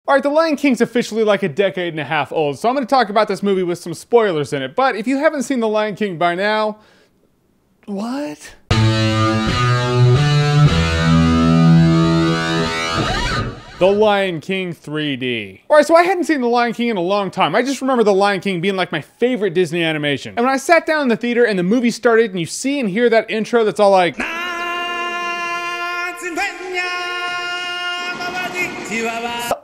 Alright, The Lion King's officially like a decade and a half old, so I'm going to talk about this movie with some spoilers in it. But if you haven't seen The Lion King by now, what? The Lion King 3D. Alright, so I hadn't seen The Lion King in a long time. I just remember The Lion King being like my favorite Disney animation. And when I sat down in the theater and the movie started and you see and hear that intro that's all like,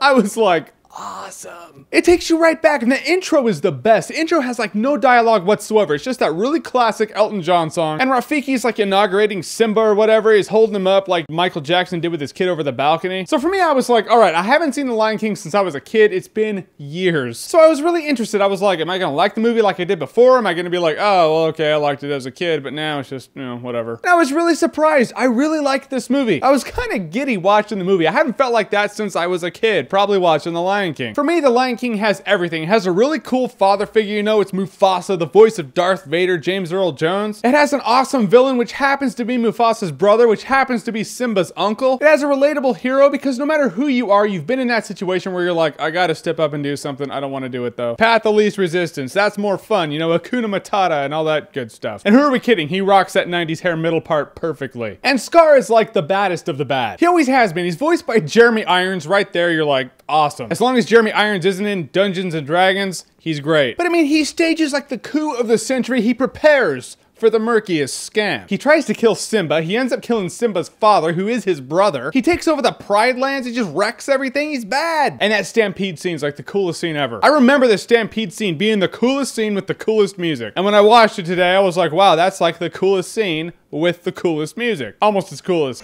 I was like, awesome. It takes you right back, and the intro is the best. The intro has like no dialogue whatsoever. It's just that really classic Elton John song, and Rafiki's like inaugurating Simba or whatever. He's holding him up like Michael Jackson did with his kid over the balcony. So for me, I was like, all right, I haven't seen The Lion King since I was a kid. It's been years. So I was really interested. I was like, am I gonna like the movie like I did before? Am I gonna be like, oh, well, okay, I liked it as a kid, but now it's just, you know, whatever. And I was really surprised. I really liked this movie. I was kind of giddy watching the movie. I haven't felt like that since I was a kid, probably watching The Lion King. For me, The Lion King has everything. It has a really cool father figure, you know, it's Mufasa, the voice of Darth Vader, James Earl Jones. It has an awesome villain, which happens to be Mufasa's brother, which happens to be Simba's uncle. It has a relatable hero, because no matter who you are, you've been in that situation where you're like, I gotta step up and do something, I don't want to do it though. Path of least resistance, that's more fun, you know, Hakuna Matata and all that good stuff. And who are we kidding? He rocks that 90s hair middle part perfectly. And Scar is like the baddest of the bad. He always has been. He's voiced by Jeremy Irons. Right there, you're like, awesome. As long as Jeremy Irons isn't in Dungeons and Dragons, he's great. But I mean, he stages like the coup of the century. He prepares for the murkiest scam. He tries to kill Simba. He ends up killing Simba's father, who is his brother. He takes over the Pride Lands. He just wrecks everything. He's bad. And that stampede scene's like the coolest scene ever. I remember the stampede scene being the coolest scene with the coolest music. And when I watched it today, I was like, wow, that's like the coolest scene with the coolest music. Almost as cool as...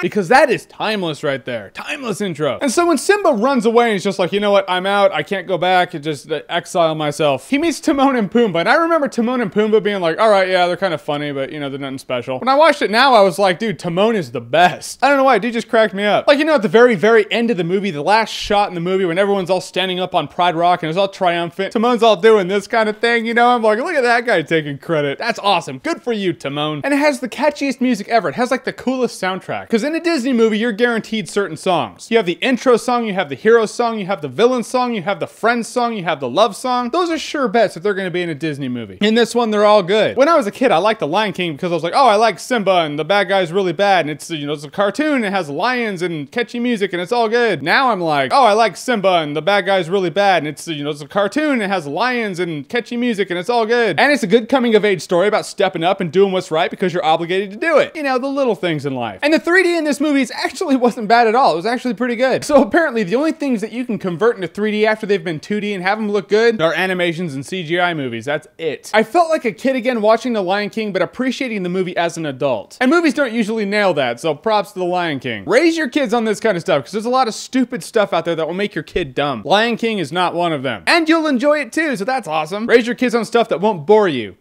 because that is timeless right there. Timeless intro. And so when Simba runs away and he's just like, you know what, I'm out, I can't go back, and just exile myself. He meets Timon and Pumbaa, and I remember Timon and Pumbaa being like, all right, yeah, they're kind of funny, but you know, they're nothing special. When I watched it now, I was like, dude, Timon is the best. I don't know why, dude just cracked me up. Like, you know, at the very, very end of the movie, the last shot in the movie when everyone's all standing up on Pride Rock and it's all triumphant, Timon's all doing this kind of thing, you know, I'm like, look at that guy taking credit. That's awesome. Good for you, Timon. And it has the catchiest music ever. It has like the coolest soundtrack. Because in a Disney movie, you're guaranteed certain songs. You have the intro song, you have the hero song, you have the villain song, you have the friend song, you have the love song. Those are sure bets if they're going to be in a Disney movie. In this one, they're all good. When I was a kid, I liked The Lion King because I was like, oh, I like Simba and the bad guy's really bad and it's, you know, it's a cartoon, it has lions and catchy music and it's all good. Now I'm like, oh, I like Simba and the bad guy's really bad and it's, you know, it's a cartoon, it has lions and catchy music and it's all good. And it's a good coming of age story about stepping up and doing what's right because you're obligated to do it. You know, the little things in life. And the 3D in this movie actually wasn't bad at all. It was actually pretty good. So apparently the only things that you can convert into 3D after they've been 2D and have them look good are animations and CGI movies. That's it. I felt like a kid again watching The Lion King, but appreciating the movie as an adult. And movies don't usually nail that, so props to The Lion King. Raise your kids on this kind of stuff, because there's a lot of stupid stuff out there that will make your kid dumb. Lion King is not one of them. And you'll enjoy it too, so that's awesome. Raise your kids on stuff that won't bore you.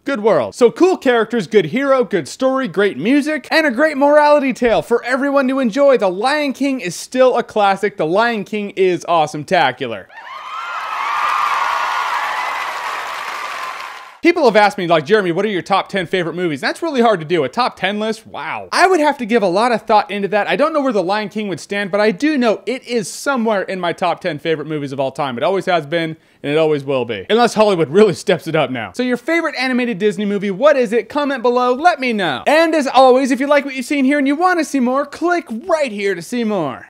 Good world. So cool characters, good hero, good story, great music, and a great morality tale for everyone to enjoy. The Lion King is still a classic. The Lion King is awesome-tacular. People have asked me, like, Jeremy, what are your top 10 favorite movies? That's really hard to do. A top 10 list? Wow. I would have to give a lot of thought into that. I don't know where The Lion King would stand, but I do know it is somewhere in my top 10 favorite movies of all time. It always has been, and it always will be. Unless Hollywood really steps it up now. So your favorite animated Disney movie, what is it? Comment below, let me know. And as always, if you like what you've seen here and you want to see more, click right here to see more.